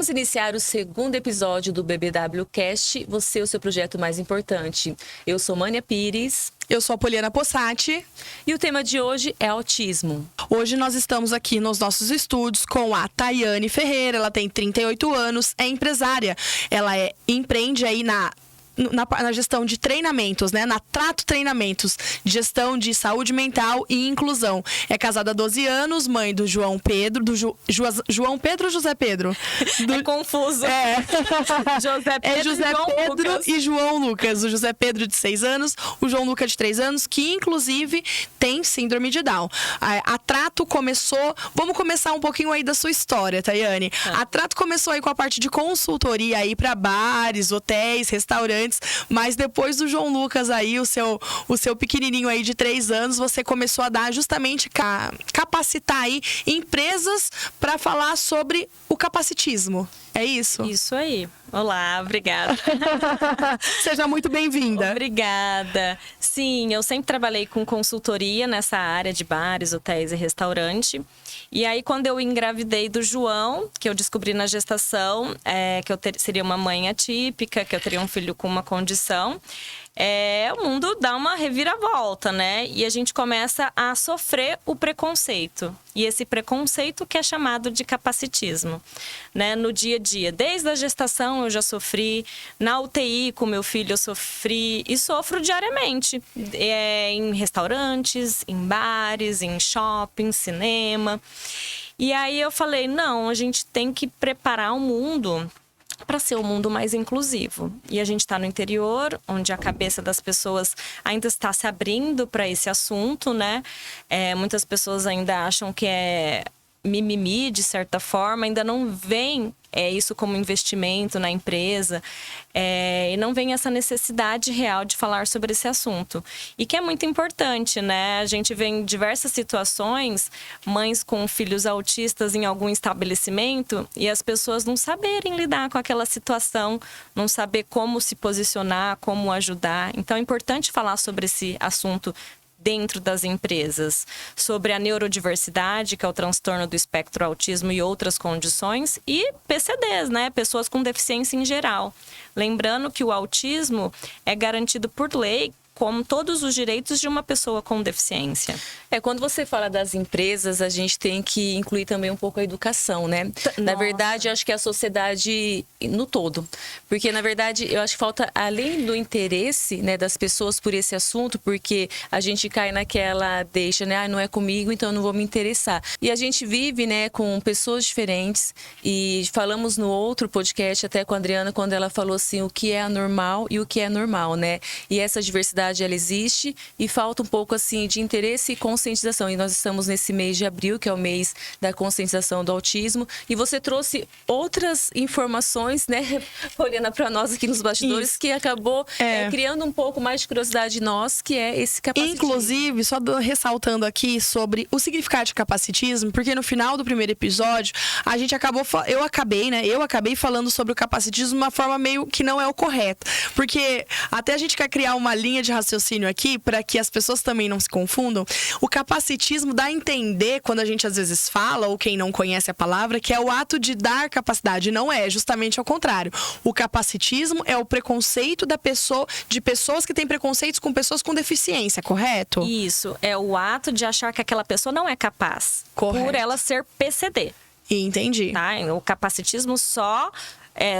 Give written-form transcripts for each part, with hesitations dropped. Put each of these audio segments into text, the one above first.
Vamos iniciar o segundo episódio do BBW Cast, Você, o seu projeto mais importante. Eu sou Mânia Pires. Eu sou a Poliana Possati. E o tema de hoje é autismo. Hoje nós estamos aqui nos nossos estúdios com a Tayane Ferreira. Ela tem 38 anos, é empresária. Ela empreende aí na gestão de treinamentos, né? Na Trato Treinamentos, gestão de saúde mental e inclusão. É casada há 12 anos, mãe do João Pedro, João Pedro ou José Pedro? É confuso. É. José Pedro, José João Pedro Lucas. E João Lucas. O José Pedro de 6 anos, o João Lucas de 3 anos, que inclusive tem síndrome de Down. A Trato começou... Vamos começar um pouquinho aí da sua história, Tayane. A Trato começou aí com a parte de consultoria aí para bares, hotéis, restaurantes. Mas depois do João Lucas aí, o seu pequenininho aí de 3 anos, você começou a dar justamente capacitar aí empresas para falar sobre o capacitismo. É isso? Isso aí. Olá, obrigada. Seja muito bem-vinda. Obrigada. Sim, eu sempre trabalhei com consultoria nessa área de bares, hotéis e restaurante. E aí, quando eu engravidei do João, que eu descobri na gestação, que eu seria uma mãe atípica, que eu teria um filho com uma condição, o mundo dá uma reviravolta, né? E a gente começa a sofrer o preconceito. E esse preconceito que é chamado de capacitismo, né? No dia a dia. Desde a gestação eu já sofri, na UTI com meu filho eu sofri e sofro diariamente. Em restaurantes, em bares, em shopping, cinema. E aí eu falei, não, a gente tem que preparar o mundo para ser um mundo mais inclusivo. E a gente está no interior, onde a cabeça das pessoas ainda está se abrindo para esse assunto, né? Muitas pessoas ainda acham que é mimimi, de certa forma, ainda não veem isso como investimento na empresa, e não vem essa necessidade real de falar sobre esse assunto. E que é muito importante, né? A gente vê em diversas situações, mães com filhos autistas em algum estabelecimento, e as pessoas não saberem lidar com aquela situação, não saber como se posicionar, como ajudar. Então é importante falar sobre esse assunto dentro das empresas, sobre a neurodiversidade, que é o transtorno do espectro autismo e outras condições, e PCDs, né? Pessoas com deficiência em geral. Lembrando que o autismo é garantido por lei como todos os direitos de uma pessoa com deficiência. Quando você fala das empresas, a gente tem que incluir também um pouco a educação, né? Na verdade, eu acho que é a sociedade no todo. Porque, na verdade, eu acho que falta, além do interesse, né, das pessoas por esse assunto, porque a gente cai naquela deixa, né? Não é comigo, então eu não vou me interessar. E a gente vive, né, com pessoas diferentes. E falamos no outro podcast, até com a Adriana, quando ela falou assim, o que é anormal e o que é normal, né? E essa diversidade, ela existe e falta um pouco, assim, de interesse e conscientização. E nós estamos nesse mês de abril, que é o mês da conscientização do autismo. E você trouxe outras informações, né, Poliana, para nós aqui nos bastidores, que acabou criando um pouco mais de curiosidade em nós, que é esse capacitismo. Inclusive, só ressaltando aqui sobre o significado de capacitismo, porque no final do primeiro episódio, a gente eu acabei falando sobre o capacitismo de uma forma meio que não é o correto. Porque até a gente quer criar uma linha de raciocínio aqui, para que as pessoas também não se confundam. O capacitismo dá a entender, quando a gente às vezes fala, ou quem não conhece a palavra, que é o ato de dar capacidade. Não é, justamente ao contrário. O capacitismo é o preconceito de pessoas que têm preconceitos com pessoas com deficiência, correto? Isso, é o ato de achar que aquela pessoa não é capaz, correto, por ela ser PCD. Entendi. Tá? O capacitismo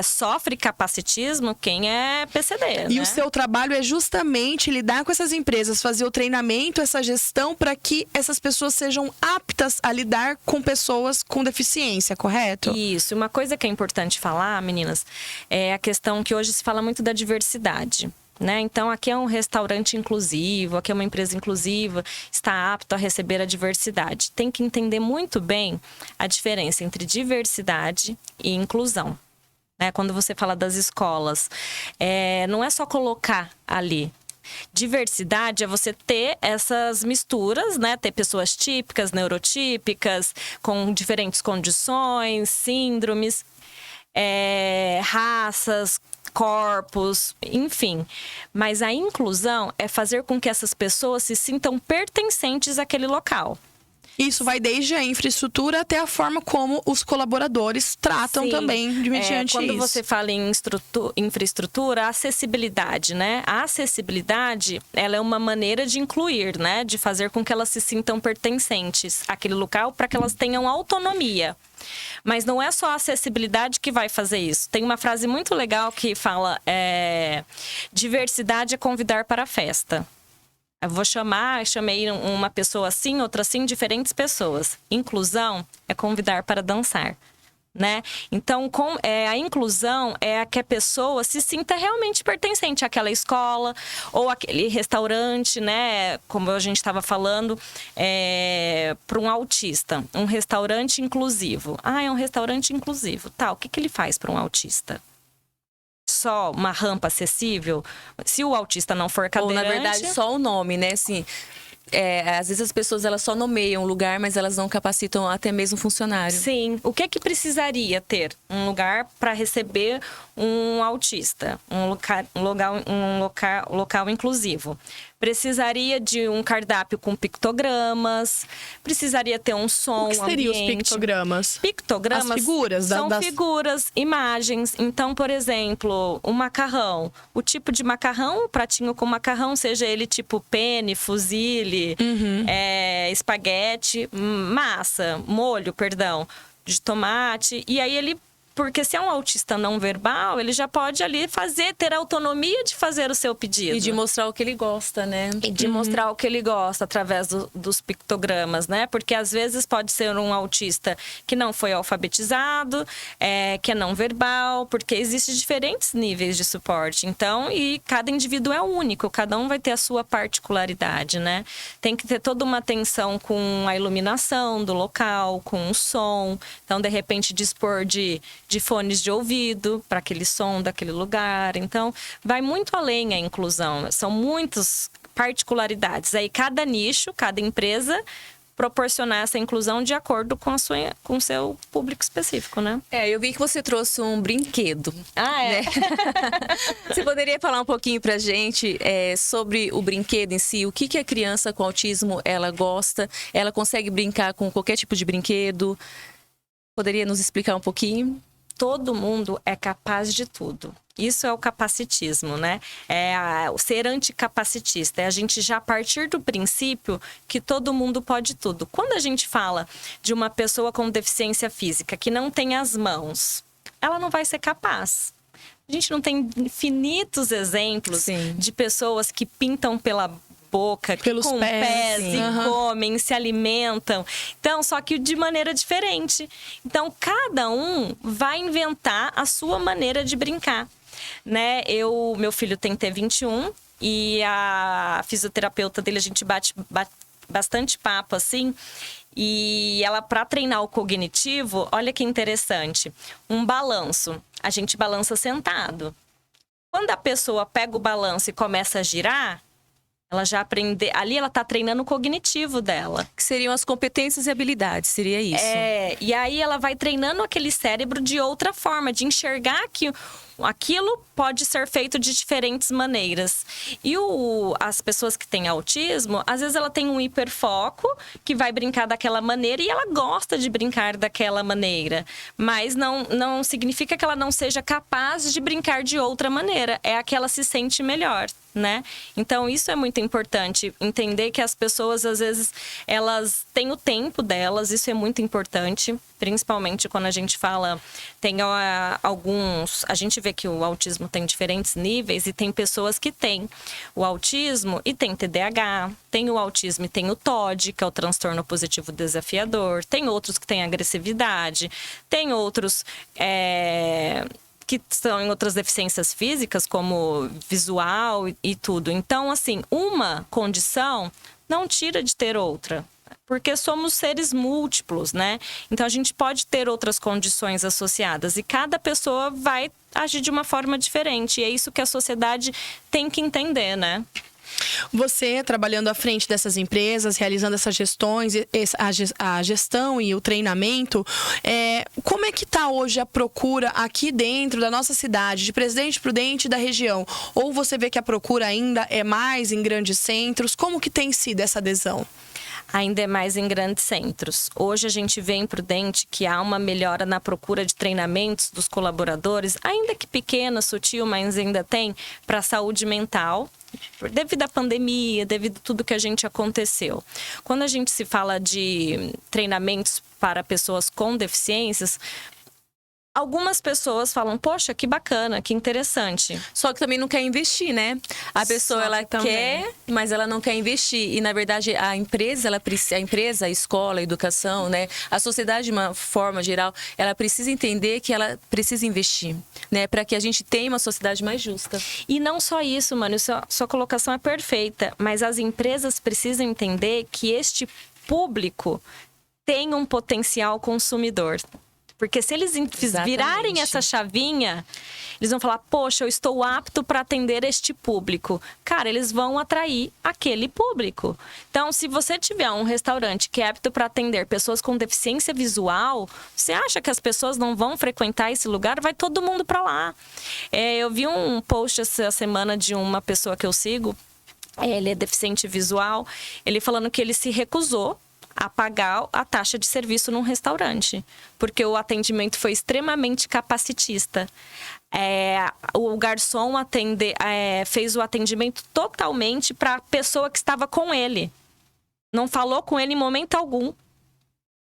sofre capacitismo quem é PCD, E né? o seu trabalho é justamente lidar com essas empresas, fazer o treinamento, essa gestão, para que essas pessoas sejam aptas a lidar com pessoas com deficiência, correto? Isso. Uma coisa que é importante falar, meninas, é a questão que hoje se fala muito da diversidade. Né? Então, aqui é um restaurante inclusivo, aqui é uma empresa inclusiva, está apto a receber a diversidade. Tem que entender muito bem a diferença entre diversidade e inclusão. Né? Quando você fala das escolas, não é só colocar ali. Diversidade é você ter essas misturas, né? Ter pessoas típicas, neurotípicas, com diferentes condições, síndromes, raças, corpos, enfim. Mas a inclusão é fazer com que essas pessoas se sintam pertencentes àquele local. Isso vai desde a infraestrutura até a forma como os colaboradores tratam também de mediante quando isso. você fala em infraestrutura, acessibilidade, né? A acessibilidade, ela é uma maneira de incluir, né? De fazer com que elas se sintam pertencentes àquele local para que elas tenham autonomia. Mas não é só a acessibilidade que vai fazer isso. Tem uma frase muito legal que fala: diversidade é convidar para a festa. Eu chamei uma pessoa assim, outra assim, diferentes pessoas. Inclusão é convidar para dançar, né? Então, a inclusão é a que a pessoa se sinta realmente pertencente àquela escola ou àquele restaurante, né? Como a gente estava falando, para um autista. Um restaurante inclusivo. É um restaurante inclusivo. Tá, o que ele faz para um autista? Só uma rampa acessível? Se o autista não for cadeirante... Ou, na verdade, só o nome, né? Assim, às vezes as pessoas elas só nomeiam o lugar, mas elas não capacitam até mesmo funcionário. Sim. O que precisaria ter? Um lugar para receber um autista. Um local inclusivo. Precisaria de um cardápio com pictogramas. Precisaria ter um som, o que seriam os pictogramas? Pictogramas as figuras, são figuras, imagens. Então, por exemplo, um macarrão. O tipo de macarrão, o pratinho com macarrão, seja ele tipo penne, fusilli, espaguete, molho, de tomate. E aí porque se é um autista não verbal, ele já pode ali ter a autonomia de fazer o seu pedido. E de mostrar o que ele gosta, né? E de mostrar o que ele gosta através dos pictogramas, né? Porque às vezes pode ser um autista que não foi alfabetizado, que é não verbal, porque existem diferentes níveis de suporte. Então, e cada indivíduo é único, cada um vai ter a sua particularidade, né? Tem que ter toda uma atenção com a iluminação do local, com o som. Então, de repente, dispor de fones de ouvido para aquele som daquele lugar. Então, vai muito além a inclusão. São muitas particularidades. Aí, cada nicho, cada empresa proporcionar essa inclusão de acordo com o seu público específico, né? Eu vi que você trouxe um brinquedo. Né? Você poderia falar um pouquinho pra gente sobre o brinquedo em si? O que a criança com autismo, ela gosta? Ela consegue brincar com qualquer tipo de brinquedo? Poderia nos explicar um pouquinho? Todo mundo é capaz de tudo. Isso é o capacitismo, né? O ser anticapacitista. É a gente já partir do princípio que todo mundo pode tudo. Quando a gente fala de uma pessoa com deficiência física que não tem as mãos, ela não vai ser capaz. A gente não tem infinitos exemplos de pessoas que pintam pela boca, pelos com pés e comem, se alimentam. Então, só que de maneira diferente. Então, cada um vai inventar a sua maneira de brincar, né? Meu filho tem T21 e a fisioterapeuta dele, a gente bate bastante papo, assim. E ela, para treinar o cognitivo, olha que interessante. Um balanço. A gente balança sentado. Quando a pessoa pega o balanço e começa a girar, ela já aprende. Ali ela tá treinando o cognitivo dela. Que seriam as competências e habilidades, seria isso. E aí ela vai treinando aquele cérebro de outra forma, de enxergar que aquilo pode ser feito de diferentes maneiras. E as pessoas que têm autismo, às vezes ela tem um hiperfoco que vai brincar daquela maneira e ela gosta de brincar daquela maneira. Mas não significa que ela não seja capaz de brincar de outra maneira. É a que ela se sente melhor, né? Então, isso é muito importante. Entender que as pessoas, às vezes, elas têm o tempo delas. Isso é muito importante. Principalmente quando a gente fala... Tem alguns... A gente vê que o autismo tem diferentes níveis e tem pessoas que têm o autismo e tem TDAH, tem o autismo e tem o TOD, que é o transtorno positivo desafiador, tem outros que têm agressividade, tem outros que estão em outras deficiências físicas, como visual e tudo. Então, assim, uma condição não tira de ter outra. Porque somos seres múltiplos, né? Então, a gente pode ter outras condições associadas. E cada pessoa vai agir de uma forma diferente. E é isso que a sociedade tem que entender, né? Você, trabalhando à frente dessas empresas, realizando essas gestões, a gestão e o treinamento, como é que está hoje a procura aqui dentro da nossa cidade, de Presidente Prudente e da região? Ou você vê que a procura ainda é mais em grandes centros? Como que tem sido essa adesão? Ainda mais em grandes centros. Hoje a gente vê em Prudente que há uma melhora na procura de treinamentos dos colaboradores, ainda que pequena, sutil, mas ainda tem, para a saúde mental, devido à pandemia, devido a tudo que a gente aconteceu. Quando a gente se fala de treinamentos para pessoas com deficiências, algumas pessoas falam, poxa, que bacana, que interessante. Só que também não quer investir, né? A pessoa, ela quer, mas ela não quer investir. E, na verdade, a empresa, a escola, a educação, né? A sociedade, de uma forma geral, ela precisa entender que ela precisa investir, né? Para que a gente tenha uma sociedade mais justa. E não só isso, mano, sua colocação é perfeita. Mas as empresas precisam entender que este público tem um potencial consumidor. Porque se eles virarem essa chavinha, eles vão falar, poxa, eu estou apto para atender este público. Cara, eles vão atrair aquele público. Então, se você tiver um restaurante que é apto para atender pessoas com deficiência visual, você acha que as pessoas não vão frequentar esse lugar? Vai todo mundo para lá. Eu vi um post essa semana de uma pessoa que eu sigo, ele é deficiente visual, ele falando que ele se recusou a pagar a taxa de serviço num restaurante, porque o atendimento foi extremamente capacitista. O garçom fez o atendimento totalmente para a pessoa que estava com ele. Não falou com ele em momento algum.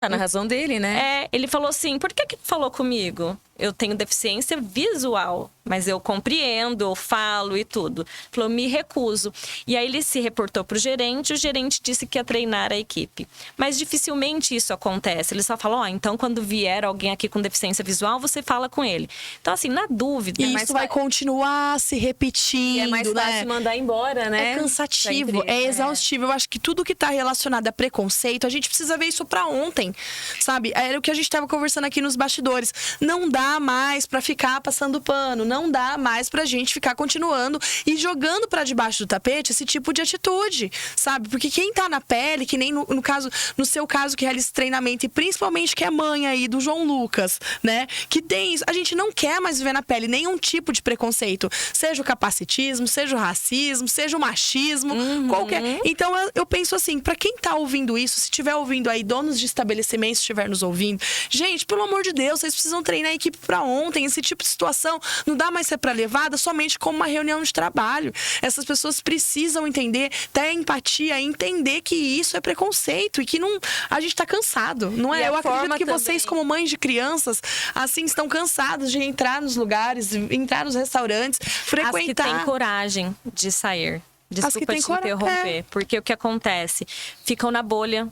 Tá na razão dele, né? Ele falou assim, por que falou comigo? Eu tenho deficiência visual, mas eu compreendo, eu falo e tudo. Falou, me recuso. E aí ele se reportou pro gerente, o gerente disse que ia treinar a equipe. Mas dificilmente isso acontece. Ele só falou, então quando vier alguém aqui com deficiência visual, você fala com ele. Então assim, na dúvida... E isso vai continuar se repetindo, é mais fácil mandar embora, né? É cansativo, é exaustivo. Eu acho que tudo que tá relacionado a preconceito, a gente precisa ver isso pra ontem, sabe? Era o que a gente tava conversando aqui nos bastidores. Não dá mais pra ficar passando pano, não dá mais pra gente ficar continuando e jogando pra debaixo do tapete esse tipo de atitude, sabe? Porque quem tá na pele, que nem no seu caso que realiza esse treinamento, e principalmente que é mãe aí do João Lucas, né? Que tem isso, a gente não quer mais viver na pele nenhum tipo de preconceito, seja o capacitismo, seja o racismo, seja o machismo, qualquer. Então eu penso assim, pra quem tá ouvindo isso, se estiver ouvindo aí, donos de estabelecimentos estiver nos ouvindo, gente, pelo amor de Deus, vocês precisam treinar a equipe pra ontem. Esse tipo de situação não dá mais ser pra levada somente como uma reunião de trabalho. Essas pessoas precisam entender, ter empatia, entender que isso é preconceito e que não, a gente tá cansado, não é? Eu acredito que vocês, como mães de crianças, assim, estão cansados de entrar nos lugares, entrar nos restaurantes, frequentar. As que têm coragem de sair. Desculpa te interromper, porque o que acontece? Ficam na bolha.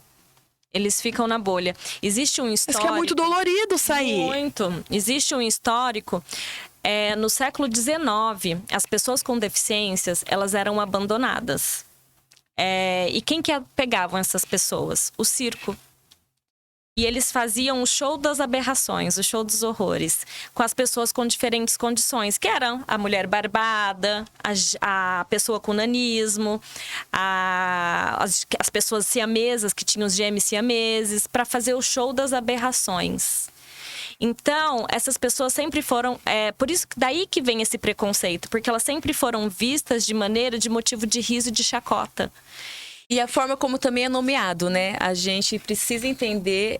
Eles ficam na bolha. Existe um histórico... Isso que é muito dolorido sair. Muito. Existe um histórico... no século XIX, as pessoas com deficiências, elas eram abandonadas. E quem que pegavam essas pessoas? O circo. E eles faziam o show das aberrações, o show dos horrores, com as pessoas com diferentes condições, que eram a mulher barbada, a pessoa com nanismo, as pessoas siamesas, que tinham os gêmeos siameses, para fazer o show das aberrações. Então, essas pessoas sempre foram... por isso, daí que vem esse preconceito, porque elas sempre foram vistas de motivo de riso e de chacota. E a forma como também é nomeado, né? A gente precisa entender,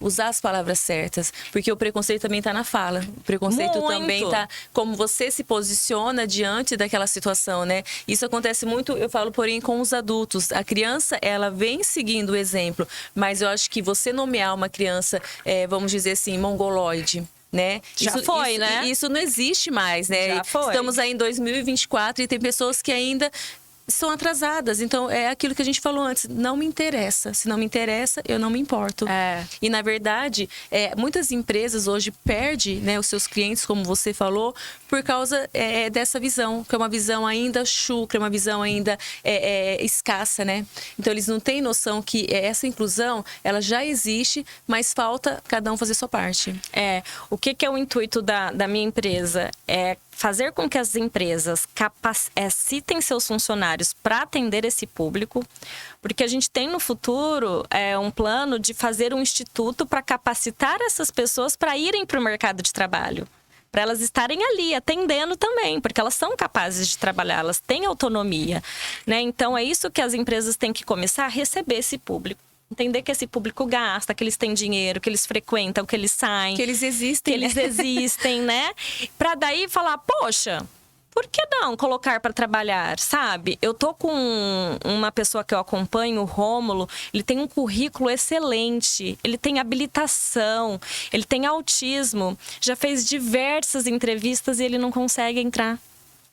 usar as palavras certas. Porque o preconceito também está na fala. O preconceito também está como você se posiciona diante daquela situação, né? Isso acontece muito, eu falo, porém, com os adultos. A criança, ela vem seguindo o exemplo. Mas eu acho que você nomear uma criança, vamos dizer assim, mongoloide, né? Né? Isso não existe mais, né? Já foi. Estamos aí em 2024 e tem pessoas que ainda... são atrasadas. Então, é aquilo que a gente falou antes. Não me interessa. Se não me interessa, eu não me importo. E, na verdade, muitas empresas hoje perdem, né, os seus clientes, como você falou, por causa dessa visão. Que é uma visão ainda chucra, uma visão ainda escassa, né? Então, eles não têm noção que essa inclusão, ela já existe, mas falta cada um fazer sua parte. O que é o intuito da minha empresa? É fazer com que as empresas capacitem seus funcionários para atender esse público, porque a gente tem no futuro um plano de fazer um instituto para capacitar essas pessoas para irem para o mercado de trabalho, para elas estarem ali atendendo também, porque elas são capazes de trabalhar, elas têm autonomia, né? Então é isso que as empresas têm que começar a receber esse público. Entender que esse público gasta, que eles têm dinheiro, que eles frequentam, que eles saem. Que eles existem. Que eles existem, né? Pra daí falar, poxa, por que não colocar para trabalhar, sabe? Eu tô com uma pessoa que eu acompanho, o Rômulo, ele tem um currículo excelente, ele tem habilitação, ele tem autismo, já fez diversas entrevistas e ele não consegue entrar.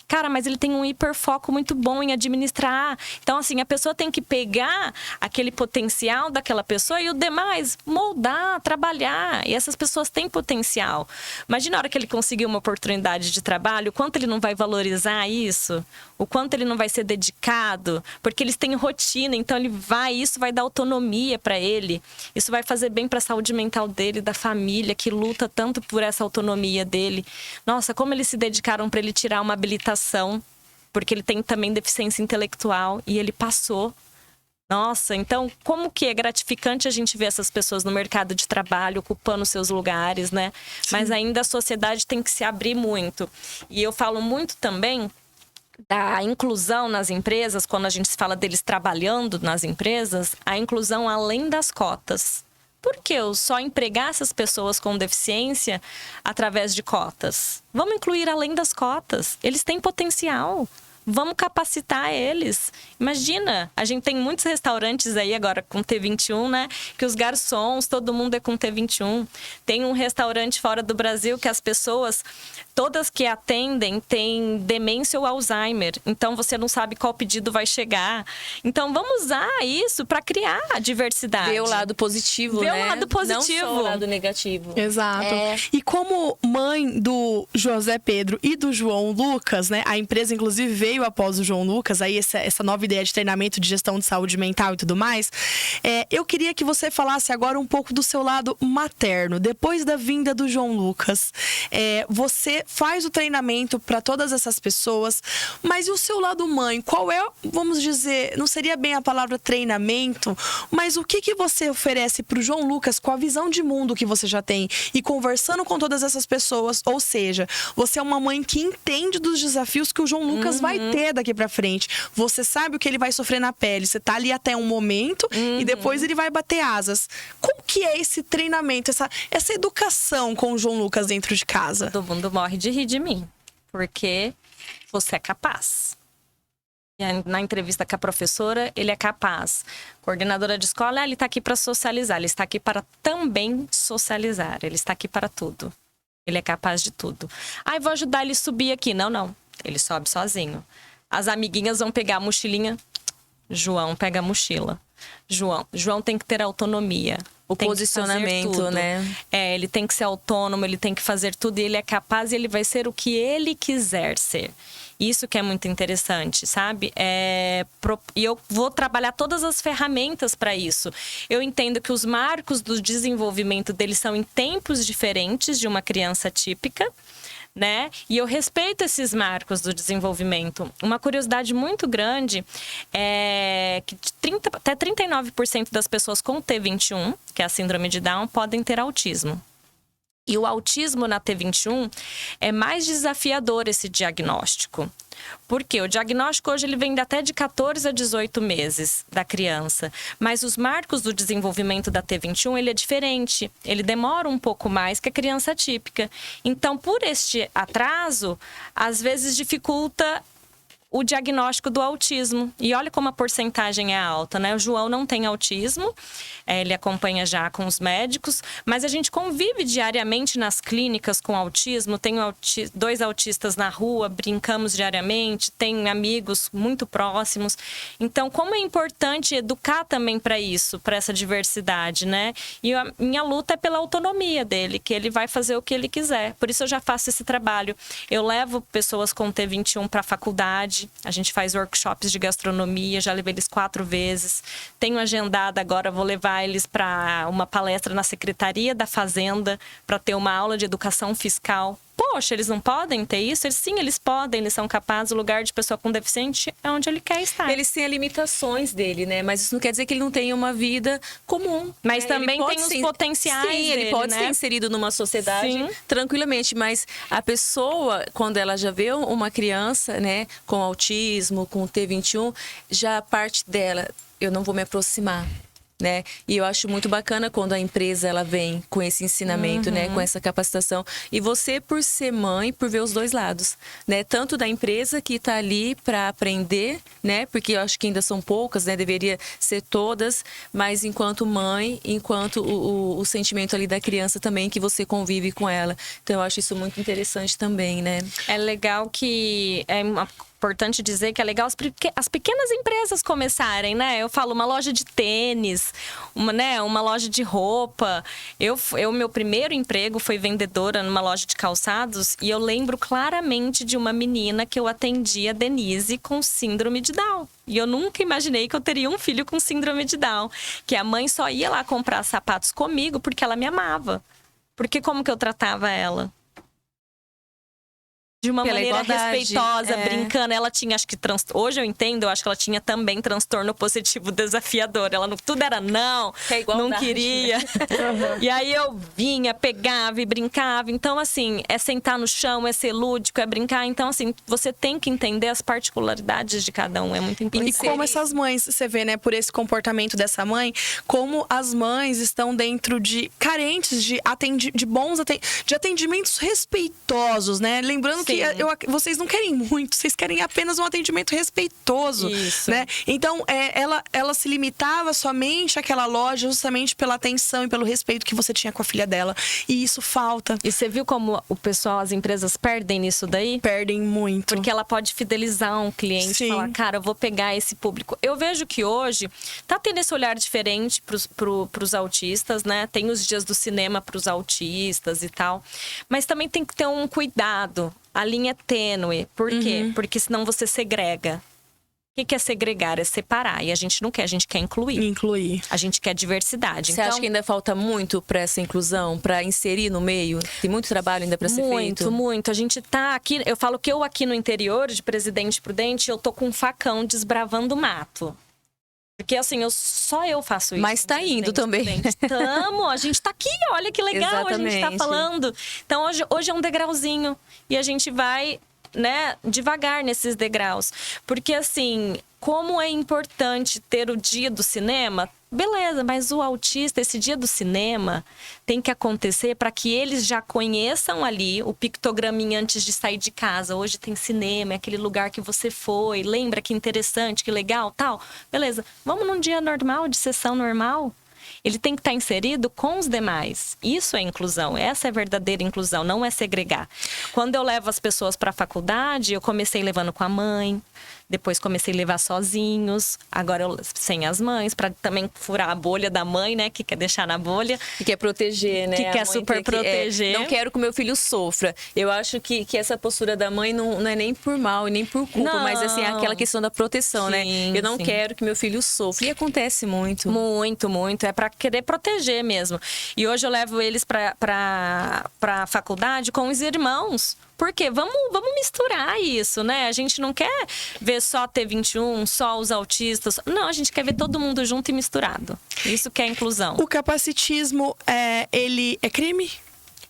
Cara, mas ele tem um hiperfoco muito bom em administrar. Então, assim, a pessoa tem que pegar aquele potencial daquela pessoa e o demais moldar, trabalhar. E essas pessoas têm potencial. Imagina a hora que ele conseguir uma oportunidade de trabalho, o quanto ele não vai valorizar isso, o quanto ele não vai ser dedicado, porque eles têm rotina, então isso vai dar autonomia para ele. Isso vai fazer bem para a saúde mental dele, da família, que luta tanto por essa autonomia dele. Nossa, como eles se dedicaram para ele tirar uma habilitação, porque ele tem também deficiência intelectual e ele passou. Nossa, então como que é gratificante a gente ver essas pessoas no mercado de trabalho, ocupando seus lugares, né? Sim. Mas ainda a sociedade tem que se abrir muito. E eu falo muito também da inclusão nas empresas, quando a gente fala deles trabalhando nas empresas, a inclusão além das cotas. Por que eu só empregar essas pessoas com deficiência através de cotas? Vamos incluir além das cotas. Eles têm potencial. Vamos capacitar eles. Imagina, a gente tem muitos restaurantes aí agora com T21, né? Que os garçons, todo mundo é com T21. Tem um restaurante fora do Brasil que as pessoas, todas que atendem, têm demência ou Alzheimer. Então, você não sabe qual pedido vai chegar. Então, vamos usar isso para criar a diversidade. Ver o lado positivo, né? Ver o lado positivo. Não só o lado negativo. Exato. E como mãe do José Pedro e do João Lucas, né? A empresa, inclusive, veio após o João Lucas, aí essa nova ideia de treinamento de gestão de saúde mental e tudo mais. Eu queria que você falasse agora um pouco do seu lado materno. Depois da vinda do João Lucas, você faz o treinamento para todas essas pessoas, mas e o seu lado mãe? Qual é, vamos dizer, não seria bem a palavra treinamento, mas o que você oferece para o João Lucas com a visão de mundo que você já tem e conversando com todas essas pessoas? Ou seja, você é uma mãe que entende dos desafios que o João Lucas vai ter daqui pra frente. Você sabe o que ele vai sofrer na pele. Você tá ali até um momento e depois ele vai bater asas. Como que é esse treinamento, essa educação com o João Lucas dentro de casa? Todo mundo morre de rir de mim, porque você é capaz. E na entrevista com a professora, ele é capaz. Coordenadora de escola, ele está aqui para socializar. Ele está aqui para também socializar. Ele está aqui para tudo. Ele é capaz de tudo. Vou ajudar ele a subir aqui. Não. Ele sobe sozinho. As amiguinhas vão pegar a mochilinha. João pega a mochila. João tem que ter autonomia. O posicionamento, né? Ele tem que ser autônomo, ele tem que fazer tudo. E ele é capaz e ele vai ser o que ele quiser ser. Isso que é muito interessante, sabe? E eu vou trabalhar todas as ferramentas para isso. Eu entendo que os marcos do desenvolvimento deles são em tempos diferentes de uma criança típica, né? E eu respeito esses marcos do desenvolvimento. Uma curiosidade muito grande é que até 39% das pessoas com T21, que é a síndrome de Down, podem ter autismo. E o autismo na T21 é mais desafiador esse diagnóstico. Porque o diagnóstico hoje ele vem até de 14 a 18 meses da criança. Mas os marcos do desenvolvimento da T21 ele é diferente. Ele demora um pouco mais que a criança típica. Então, por este atraso, às vezes dificulta o diagnóstico do autismo. E olha como a porcentagem é alta, né? O João não tem autismo, ele acompanha já com os médicos, mas a gente convive diariamente nas clínicas com autismo. Tenho 2 autistas na rua, brincamos diariamente, tenho amigos muito próximos. Então, como é importante educar também para isso, para essa diversidade, né? E a minha luta é pela autonomia dele, que ele vai fazer o que ele quiser. Por isso eu já faço esse trabalho. Eu levo pessoas com T21 para a faculdade. A gente faz workshops de gastronomia, já levei eles 4 vezes. Tenho agendado agora, vou levar eles para uma palestra na Secretaria da Fazenda para ter uma aula de educação fiscal. Poxa, eles não podem ter isso? Sim, eles podem, eles são capazes. O lugar de pessoa com deficiente é onde ele quer estar. Eles têm as limitações dele, né? Mas isso não quer dizer que ele não tenha uma vida comum. Mas também tem os potenciais dele, ele pode ser inserido numa sociedade tranquilamente. Mas a pessoa, quando ela já vê uma criança, né, com autismo, com T21, já a parte dela, eu não vou me aproximar. né? E eu acho muito bacana quando a empresa ela vem com esse ensinamento, né? Com essa capacitação. E você, por ser mãe, por ver os dois lados, né? Tanto da empresa que está ali para aprender, né? Porque eu acho que ainda são poucas, né? Deveria ser todas, mas enquanto mãe, enquanto o sentimento ali da criança também, que você convive com ela. Então eu acho isso muito interessante também, né? É legal que... importante dizer que é legal as pequenas empresas começarem, né? Eu falo uma loja de tênis, uma loja de roupa. Meu primeiro emprego foi vendedora numa loja de calçados e eu lembro claramente de uma menina que eu atendia, Denise, com síndrome de Down. E eu nunca imaginei que eu teria um filho com síndrome de Down. Que a mãe só ia lá comprar sapatos comigo porque ela me amava. Porque como que eu tratava ela? De uma maneira respeitosa, brincando. Ela tinha, acho que hoje eu entendo, eu acho que ela tinha também transtorno positivo desafiador. Ela tudo era não queria. E aí eu vinha, pegava e brincava. Então, assim, é sentar no chão, é ser lúdico, é brincar. Então, assim, você tem que entender as particularidades de cada um. É muito importante. E como essas mães, você vê, né, por esse comportamento dessa mãe, como as mães estão dentro de carentes de atendimentos respeitosos, né? Lembrando que vocês não querem muito, vocês querem apenas um atendimento respeitoso. Isso. Né? Então, ela se limitava somente àquela loja justamente pela atenção e pelo respeito que você tinha com a filha dela. E isso falta. E você viu como as empresas perdem nisso daí? Perdem muito. Porque ela pode fidelizar um cliente e falar, cara, eu vou pegar esse público. Eu vejo que hoje tá tendo esse olhar diferente pros autistas, né? Tem os dias do cinema pros autistas e tal. Mas também tem que ter um cuidado. A linha é tênue. Por quê? Porque senão você segrega. O que é segregar? É separar. E a gente não quer, a gente quer incluir. A gente quer diversidade. Você acha que ainda falta muito para essa inclusão, para inserir no meio? Tem muito trabalho ainda para ser feito? Muito. A gente tá aqui, eu falo que eu aqui no interior de Presidente Prudente, eu tô com um facão desbravando mato. Porque assim, só eu faço isso. Mas tá indo também. Tamo, a gente tá aqui, olha que legal. Exatamente. A gente tá falando. Então hoje é um degrauzinho. E a gente vai, né, devagar nesses degraus. Porque assim, como é importante ter o dia do cinema, beleza, mas o autista, esse dia do cinema tem que acontecer para que eles já conheçam ali o pictograminha antes de sair de casa. Hoje tem cinema, é aquele lugar que você foi, lembra que interessante, que legal, tal. Beleza, vamos num dia normal, de sessão normal? Ele tem que estar inserido com os demais. Isso é inclusão, essa é a verdadeira inclusão, não é segregar. Quando eu levo as pessoas para a faculdade, eu comecei levando com a mãe, depois comecei a levar sozinhos, agora eu sem as mães, para também furar a bolha da mãe, né? Que quer deixar na bolha. Que quer proteger, né? Que quer super proteger. Não quero que o meu filho sofra. Eu acho que essa postura da mãe não é nem por mal e nem por culpa, mas assim, é aquela questão da proteção, né? Eu não quero que meu filho sofra. E acontece muito. Muito. É para querer proteger mesmo. E hoje eu levo eles para a faculdade com os irmãos. Por quê? Vamos misturar isso, né? A gente não quer ver só T21, só os autistas. Não, a gente quer ver todo mundo junto e misturado. Isso que é inclusão. O capacitismo, ele é crime?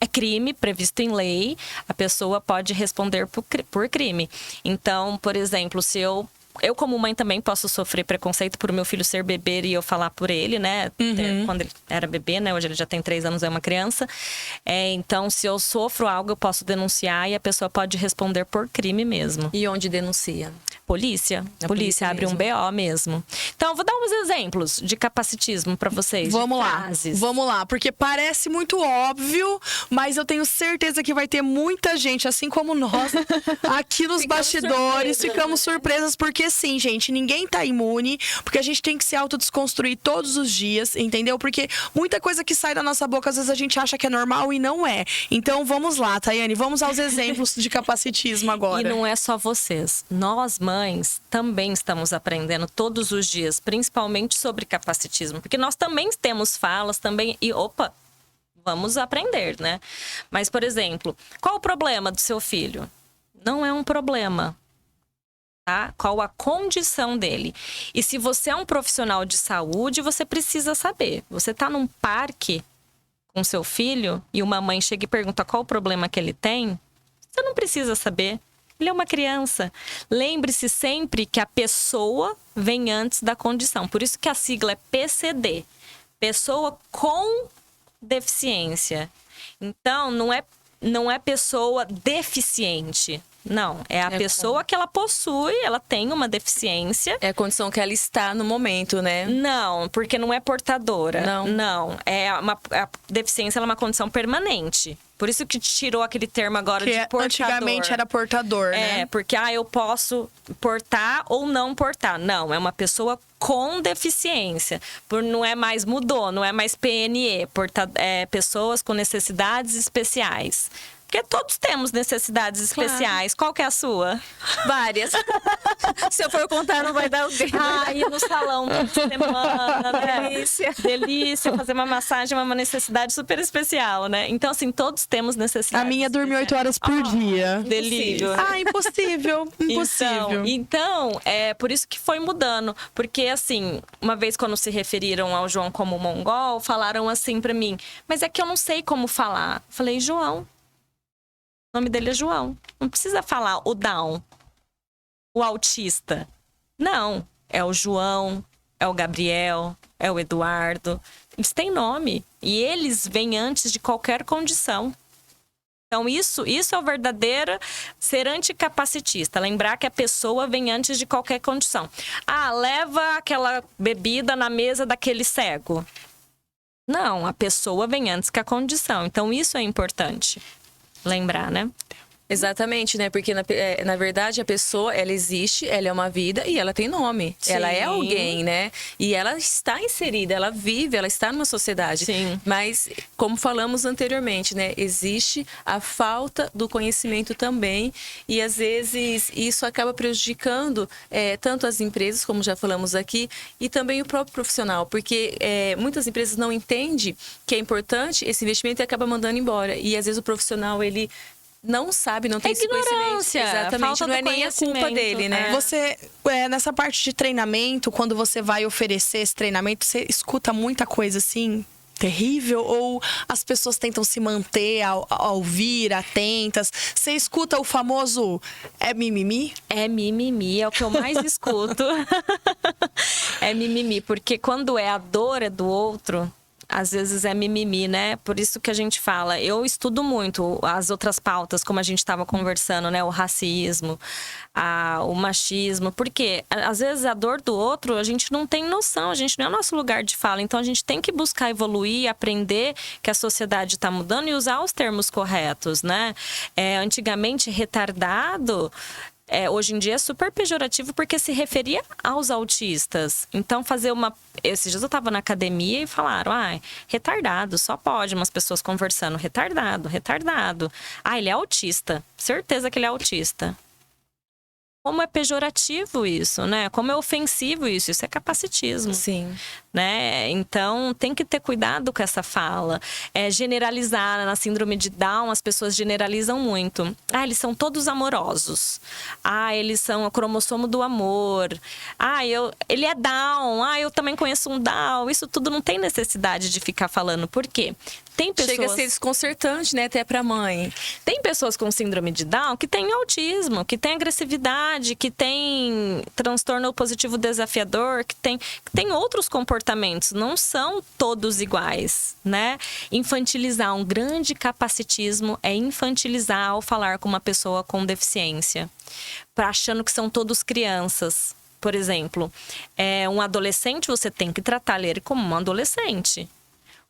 É crime previsto em lei. A pessoa pode responder por crime. Então, por exemplo, se eu como mãe também posso sofrer preconceito por meu filho ser bebê e eu falar por ele, né? Quando ele era bebê, né? Hoje ele já tem 3 anos, é uma criança. Então, se eu sofro algo, eu posso denunciar e a pessoa pode responder por crime mesmo. E onde denuncia? Polícia. A polícia abre um BO mesmo. Então, eu vou dar uns exemplos de capacitismo para vocês. Vamos lá. Porque parece muito óbvio, mas eu tenho certeza que vai ter muita gente, assim como nós, aqui nos bastidores, ficamos surpresas, porque sim, gente, ninguém tá imune, porque a gente tem que se autodesconstruir todos os dias, entendeu? Porque muita coisa que sai da nossa boca, às vezes a gente acha que é normal e não é. Então, vamos lá, Tayane, vamos aos exemplos de capacitismo agora. E não é só vocês. Nós, mães, também estamos aprendendo todos os dias, principalmente sobre capacitismo, porque nós também temos falas, também, e vamos aprender, né? Mas, por exemplo, qual o problema do seu filho? Não é um problema. Tá? Qual a condição dele? E se você é um profissional de saúde, você precisa saber. Você está num parque com seu filho e uma mãe chega e pergunta qual o problema que ele tem, você não precisa saber. Ele é uma criança. Lembre-se sempre que a pessoa vem antes da condição. Por isso que a sigla é PCD. pessoa com deficiência. Então, não é pessoa deficiente. Não, é a pessoa que ela possui, ela tem uma deficiência. É a condição que ela está no momento, né? Não, porque não é portadora. Não. A deficiência ela é uma condição permanente. Por isso que tirou aquele termo agora de portador. Antigamente era portador, né? É, porque eu posso portar ou não portar. Não, é uma pessoa com deficiência. Não é mais, mudou, não é mais PNE, pessoas com necessidades especiais. Porque todos temos necessidades especiais. Qual que é a sua? Várias. Se eu for contar, não vai dar o tempo. Ir no salão toda semana, né? Delícia. Delícia, fazer uma massagem é uma necessidade super especial, né? Então, assim, todos temos necessidades. A minha dorme 8 horas por dia. Delírio. Impossível. Impossível. Então, é por isso que foi mudando. Porque, assim, uma vez quando se referiram ao João como mongol, falaram assim pra mim, mas é que eu não sei como falar. Falei, João. O nome dele é João. Não precisa falar o Down, o autista. Não. É o João, é o Gabriel, é o Eduardo. Eles têm nome. E eles vêm antes de qualquer condição. Então, isso é o verdadeiro ser anticapacitista. Lembrar que a pessoa vem antes de qualquer condição. Leva aquela bebida na mesa daquele cego. Não, a pessoa vem antes que a condição. Então, isso é importante lembrar, né? Exatamente, né? Porque, na verdade, a pessoa, ela existe, ela é uma vida e ela tem nome. Sim. Ela é alguém, né? E ela está inserida, ela vive, ela está numa sociedade. Sim. Mas, como falamos anteriormente, né? Existe a falta do conhecimento também. E, às vezes, isso acaba prejudicando tanto as empresas, como já falamos aqui, e também o próprio profissional. Porque muitas empresas não entendem que é importante esse investimento e acaba mandando embora. E, às vezes, o profissional, ele não sabe, não tem esse conhecimento. Exatamente, falta não é nem a culpa dele, né? Você, nessa parte de treinamento, quando você vai oferecer esse treinamento, você escuta muita coisa assim, terrível? Ou as pessoas tentam se manter ao ouvir, atentas? Você escuta o famoso é mimimi? É mimimi, é o que eu mais escuto. É mimimi, porque quando a dor é do outro, às vezes é mimimi, né? Por isso que a gente fala. Eu estudo muito as outras pautas, como a gente estava conversando, né? O racismo, o machismo. Porque, às vezes, a dor do outro, a gente não tem noção. A gente não é o nosso lugar de fala. Então, a gente tem que buscar evoluir, aprender que a sociedade está mudando e usar os termos corretos, né? Antigamente, retardado... hoje em dia é super pejorativo porque se referia aos autistas. Então, esses dias eu tava na academia e falaram, retardado, só pode. Umas pessoas conversando, retardado. Ele é autista. Certeza que ele é autista. Como é pejorativo isso, né? Como é ofensivo isso. Isso é capacitismo. Sim. Né? Então, tem que ter cuidado com essa fala. Generalizar. Na síndrome de Down, as pessoas generalizam muito. Eles são todos amorosos. Eles são o cromossomo do amor. Ele é Down. Eu também conheço um Down. Isso tudo não tem necessidade de ficar falando. Por quê? Tem pessoas... Chega a ser desconcertante, né? Até pra mãe. Tem pessoas com síndrome de Down que têm autismo, que têm agressividade, que têm transtorno positivo desafiador, que tem outros comportamentos. Não são todos iguais, né? Infantilizar, um grande capacitismo é infantilizar ao falar com uma pessoa com deficiência, achando que são todos crianças. Por exemplo, um adolescente, você tem que tratar ele como um adolescente.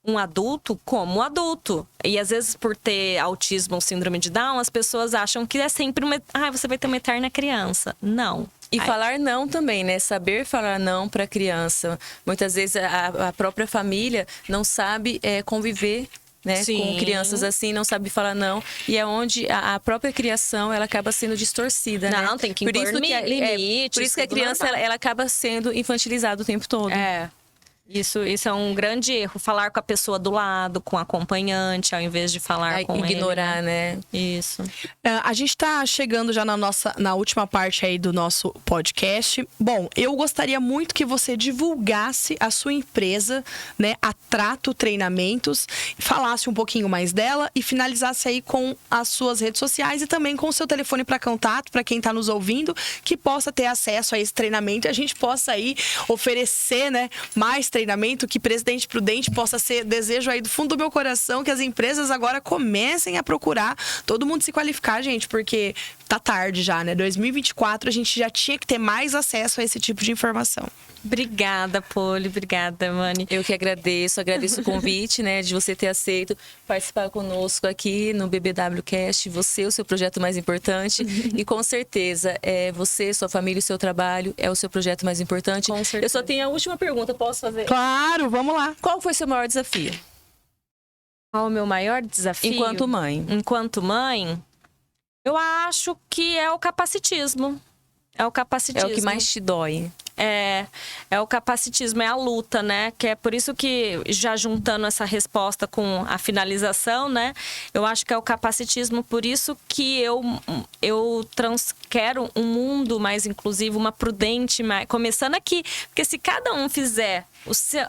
Um adulto como adulto. E às vezes, por ter autismo ou síndrome de Down, as pessoas acham que é sempre você vai ter uma eterna criança. Não. E falar não também, né? Saber falar não para a criança. Muitas vezes a própria família não sabe conviver, né? Com crianças assim, não sabe falar não. E é onde a própria criação, ela acaba sendo distorcida, né? Não, tem que impor limites. Por isso que a criança, ela acaba sendo infantilizada o tempo todo. Isso é um grande erro. Falar com a pessoa do lado, com o acompanhante, ao invés de falar com ignorar, ele. né? Isso. A gente tá chegando já na última parte aí do nosso podcast. Bom, eu gostaria muito que você divulgasse a sua empresa, né? A Trato Treinamentos. Falasse um pouquinho mais dela e finalizasse aí com as suas redes sociais e também com o seu telefone para contato, para quem tá nos ouvindo, que possa ter acesso a esse treinamento e a gente possa aí oferecer, né? Mais treinamento, que Presidente Prudente possa ser desejo aí do fundo do meu coração, que as empresas agora comecem a procurar todo mundo se qualificar, gente, porque tá tarde já, né? 2024 a gente já tinha que ter mais acesso a esse tipo de informação. Obrigada, Poli. Obrigada, Mani. Eu que agradeço o convite, né, de você ter aceito participar conosco aqui no BBWcast. Você, o seu projeto mais importante. E com certeza, você, sua família, o seu trabalho é o seu projeto mais importante. Com certeza. Eu só tenho a última pergunta, posso fazer? Claro, vamos lá. Qual foi seu maior desafio? Qual o meu maior desafio? Enquanto mãe. Enquanto mãe, eu acho que é o capacitismo. É o capacitismo. É o que mais te dói. É o capacitismo, é a luta, né? Que é por isso que, já juntando essa resposta com a finalização, né? Eu acho que é o capacitismo, por isso que eu quero um mundo mais inclusivo, uma prudente, começando aqui. Porque se cada um fizer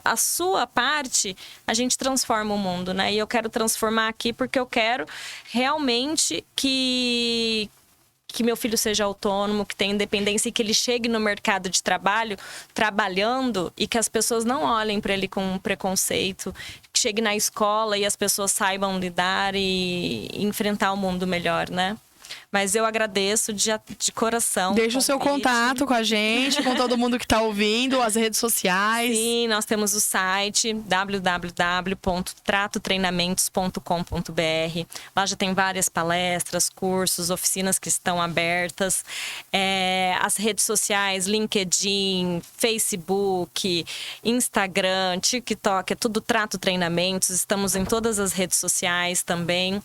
a sua parte, a gente transforma o mundo, né? E eu quero transformar aqui porque eu quero realmente que meu filho seja autônomo, que tenha independência e que ele chegue no mercado de trabalho trabalhando e que as pessoas não olhem para ele com preconceito, que chegue na escola e as pessoas saibam lidar e enfrentar o mundo melhor, né? Mas eu agradeço de coração. Deixa o seu contato com a gente, com todo mundo que está ouvindo, as redes sociais. Sim, nós temos o site www.tratotreinamentos.com.br. Lá já tem várias palestras, cursos, oficinas que estão abertas. As redes sociais, LinkedIn, Facebook, Instagram, TikTok, é tudo Trato Treinamentos. Estamos em todas as redes sociais também.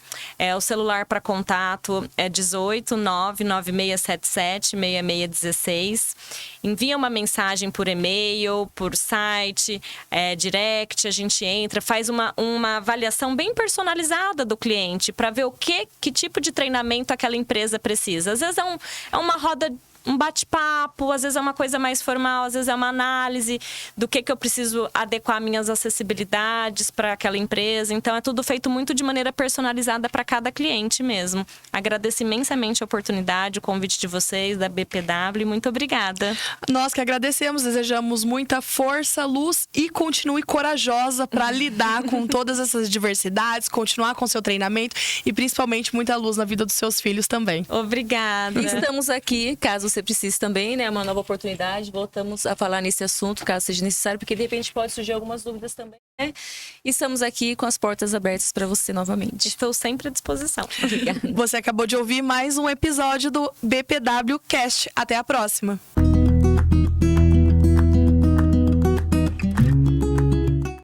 O celular para contato é 18996776616. Envia uma mensagem por e-mail, por site, direct, a gente entra, faz uma avaliação bem personalizada do cliente para ver que tipo de treinamento aquela empresa precisa. Às vezes é uma roda, um bate-papo, às vezes é uma coisa mais formal, às vezes é uma análise do que eu preciso adequar minhas acessibilidades para aquela empresa. Então, é tudo feito muito de maneira personalizada para cada cliente mesmo. Agradeço imensamente a oportunidade, o convite de vocês, da BPW. Muito obrigada. Nós que agradecemos, desejamos muita força, luz e continue corajosa para lidar com todas essas diversidades, continuar com seu treinamento e principalmente muita luz na vida dos seus filhos também. Obrigada. Estamos aqui, caso você precise também, né? Uma nova oportunidade. Voltamos a falar nesse assunto, caso seja necessário, porque de repente pode surgir algumas dúvidas também, né? E estamos aqui com as portas abertas para você novamente. Estou sempre à disposição. Obrigada. Você acabou de ouvir mais um episódio do BPW Cast. Até a próxima.